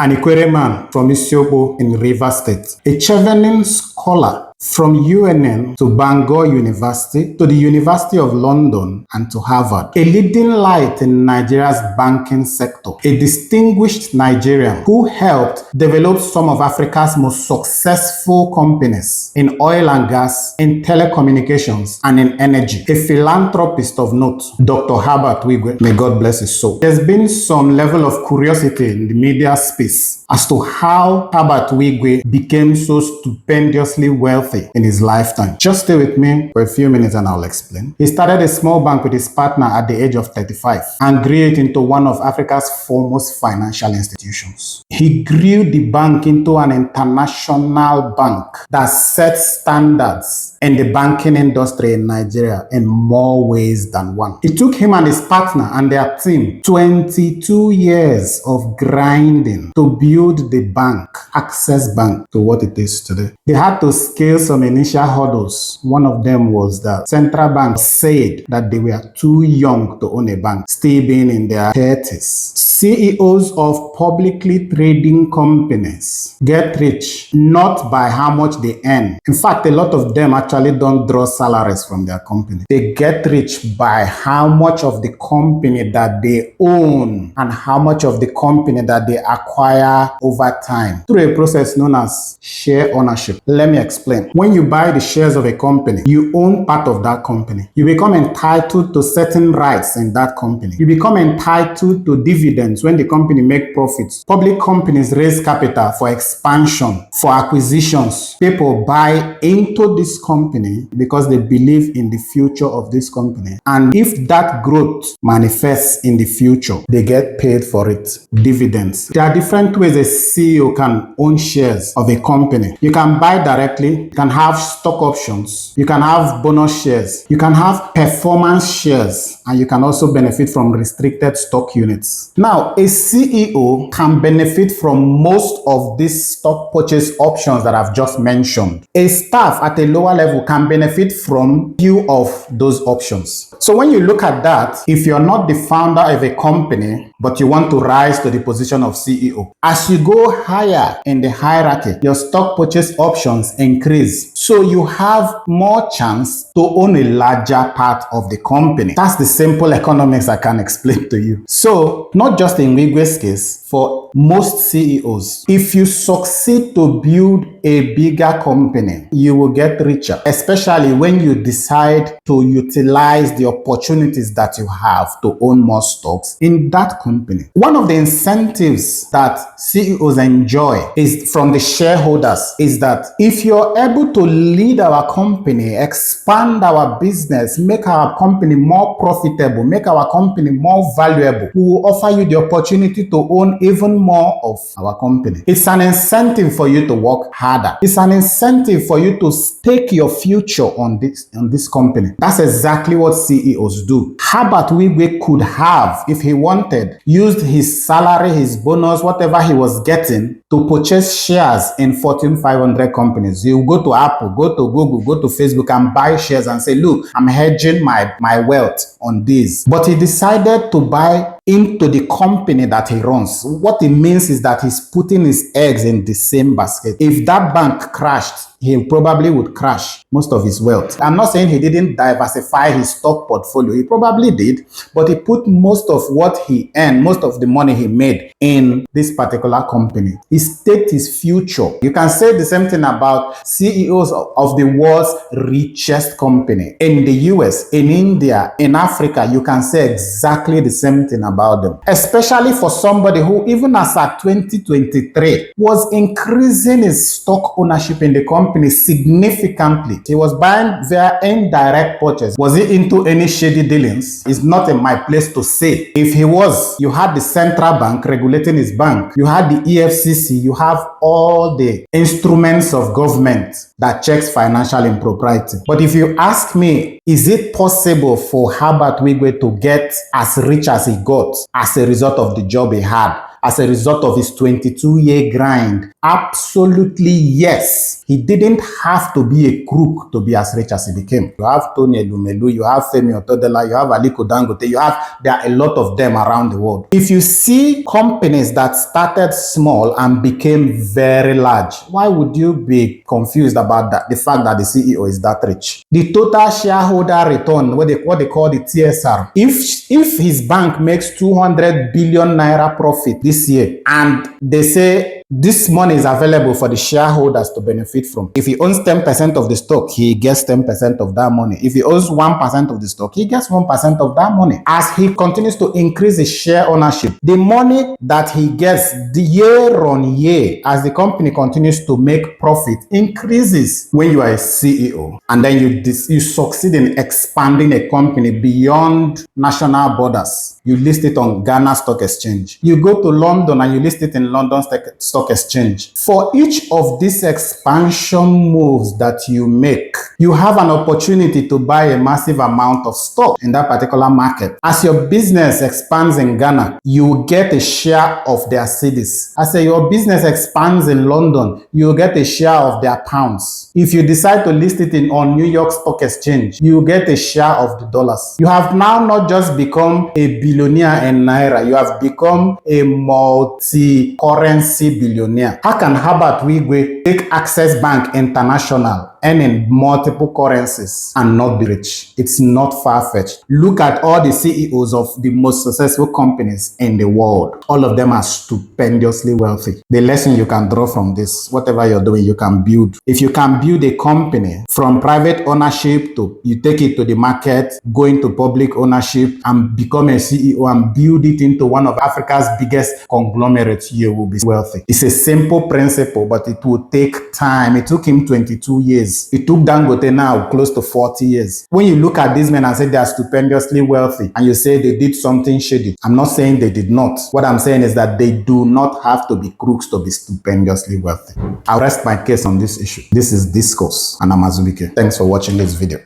an Ikwere man from Isiokpo in Rivers State, a Chevening scholar from UNN to Bangor University, to the University of London, and to Harvard. A leading light in Nigeria's banking sector. A distinguished Nigerian who helped develop some of Africa's most successful companies in oil and gas, in telecommunications, and in energy. A philanthropist of note, Dr. Herbert Wigwe. May God bless his soul. There's been some level of curiosity in the media space as to how Herbert Wigwe became so stupendously wealthy in his lifetime. Just stay with me for a few minutes and I'll explain. He started a small bank with his partner at the age of 35 and grew it into one of Africa's foremost financial institutions. He grew the bank into an international bank that sets standards in the banking industry in Nigeria in more ways than one. It took him and his partner and their team 22 years of grinding to build the bank, Access Bank, to what it is today. They had to scale some initial hurdles. One of them was that central banks said that they were too young to own a bank, still being in their 30s. CEOs of publicly trading companies get rich not by how much they earn. In fact, a lot of them actually don't draw salaries from their company. They get rich by how much of the company that they own and how much of the company that they acquire over time through a process known as share ownership. Let me explain. When you buy the shares of a company, you own part of that company. You become entitled to certain rights in that company. You become entitled to dividends when the company make profits. Public companies raise capital for expansion, for acquisitions. People buy into this company because they believe in the future of this company. And if that growth manifests in the future, they get paid for it. Dividends. There are different ways a CEO can own shares of a company. You can buy directly, you can have stock options, you can have bonus shares, you can have performance shares, and you can also benefit from restricted stock units. Now, a CEO can benefit from most of these stock purchase options that I've just mentioned. A staff at a lower level can benefit from few of those options. So when you look at that, if you're not the founder of a company, but you want to rise to the position of CEO, as you go higher in the hierarchy, your stock purchase options increase. So you have more chance to own a larger part of the company. That's the simple economics I can explain to you. So not just in Wigwe's case, for most CEOs, if you succeed to build a bigger company, you will get richer, especially when you decide to utilize the opportunities that you have to own more stocks in that company. One of the incentives that CEOs enjoy is from the shareholders is that if you're able to lead our company, expand our business, make our company more profitable, make our company more valuable, we will offer you the opportunity to own even more of our company. It's an incentive for you to work harder. It's an incentive for you to stake your future on this company. That's exactly what CEOs do. Herbert Wigwe could have, if he wanted, used his salary, his bonus, whatever he was getting to purchase shares in Fortune 500 companies. You go to Apple, go to Google, go to Facebook and buy shares and say, look, I'm hedging my wealth on this. But he decided to buy into the company that he runs. What it means is that he's putting his eggs in the same basket. If that bank crashed, he probably would crash most of his wealth. I'm not saying he didn't diversify his stock portfolio. He probably did, but he put most of what he earned, most of the money he made in this particular company. He staked his future. You can say the same thing about CEOs of the world's richest company. In the US, in India, in Africa, you can say exactly the same thing about them. Especially for somebody who, even as at 2023, was increasing his stock ownership in the company significantly. He was buying via indirect purchase. Was he into any shady dealings? It's not in my place to say. If he was, you had the central bank regulating his bank. You had the EFCC. You have all the instruments of government that checks financial impropriety. But if you ask me, is it possible for Herbert Wigwe to get as rich as he got as a result of the job he had? as a result of his 22-year grind? Absolutely yes. He didn't have to be a crook to be as rich as he became. You have Tony Elumelu, you have Femi Otedola, you have Aliko Dangote, there are a lot of them around the world. If you see companies that started small and became very large, why would you be confused about that? The fact that the CEO is that rich. The total shareholder return, what they call the TSR. If his bank makes 200 billion naira profit this year, and they say this money is available for the shareholders to benefit from. If he owns 10% of the stock, he gets 10% of that money. If he owns 1% of the stock, he gets 1% of that money. As he continues to increase his share ownership, the money that he gets year on year, as the company continues to make profit, increases. When you are a CEO and then you succeed in expanding a company beyond national borders, you list it on Ghana Stock Exchange. You go to London and you list it in London Stock Exchange. For each of these expansion moves that you make, you have an opportunity to buy a massive amount of stock in that particular market. As your business expands in Ghana, you get a share of their cedis. As your business expands in London, you get a share of their pounds. If you decide to list it on New York Stock Exchange, you get a share of the dollars. You have now not just become a billionaire in Naira, you have become a multi-currency billionaire. How can Herbert Wigwe take Access Bank International, earning multiple currencies, and not be rich? It's not far-fetched. Look at all the CEOs of the most successful companies in the world. All of them are stupendously wealthy. The lesson you can draw from this, whatever you're doing, you can build. If you can build a company from private ownership to you take it to the market, go into public ownership and become a CEO and build it into one of Africa's biggest conglomerates, you will be wealthy. It's a simple principle, but it will take time. It took him 22 years. It took Dangote now close to 40 years. When you look at these men and say they are stupendously wealthy and you say they did something shady, I'm not saying they did not. What I'm saying is that they do not have to be crooks to be stupendously wealthy. I'll rest my case on this issue. This is Discourse, and I'm Azubike. Thanks for watching this video.